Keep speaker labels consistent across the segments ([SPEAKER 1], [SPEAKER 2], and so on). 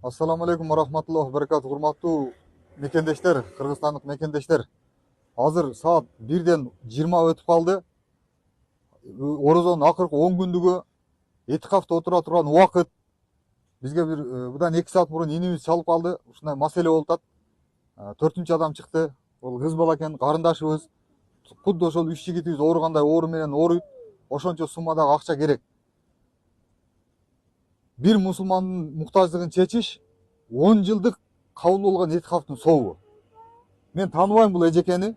[SPEAKER 1] Assalamu alaikum wa rahmatullahi wa barakatuh. Hurmatlı mekendештер, Kırgızstanlık mekendештер. Hazır saat 1'den 20 ötüp kaldı. Orozonun akırkı 10 gündügü etikafta otura turgan uakıt. Bizge bir budan 2 saat burun inimiz çalıp kaldı. Ушундай маселе болуп атат. 4-нчү адам чыкты. Ол кыз бала экен, карындашыбыз. Кудду ошол 3 жигитибиз ооругандай оору менен ооруйт. Ошончо суммадагы акча керек. Bir musulmandын muhtаждыгын чечиш 10 жылдык кабыл болгон этикафтын сообу. Мен тааныбайм бул эжекени.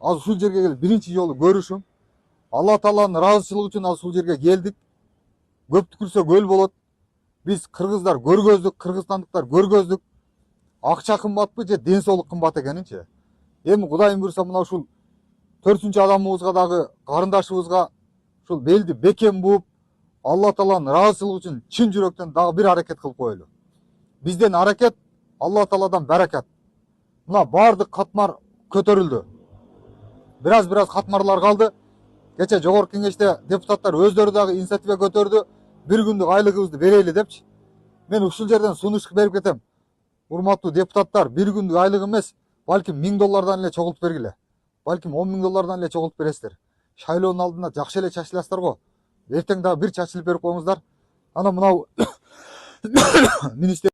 [SPEAKER 1] Азыр ушул жерге келип биринчи жолу көрүшүм. Алла Тааланын ыраазычылыгы үчүн азыр ушул жерге келдик. Көп түкүрсө көл болот. Биз кыргыздар көргөздүк, кыргызстандыктар көргөздүк. Акча кымбатпы же ден соолук кымбат экенинчи. Эми Кудайым буйрса мына ушул 4-нчү адамыбызга дагы карындашыбызга ушул белди бекем бууп, Алла Тааланын ыраазычылыгы үчүн чын жүрөктөн дагы бир аракет кылып коелу. Бизден аракет, Алла Тааладан баракат. Мына бардык катмар көтөрүлдү. Бираз катмарлар калды. Кече жогорку кеңеште депутаттар өздөрү дагы инициатива көтөрдү. Bir күндүк айлыгыбызды берели депчи. Мен ушул жерден сунуш берип кетем. Урматтуу депутаттар, bir күндүк айлык эмес, балким $1000 эле чогултуп бергиле. Балким $10.000 эле чогултуп бересиздер. Шайлоонун алдында жакшы эле чачыласыздар го. Эртең дагы бир чачылып берип коюңуздар. Ана мынау министр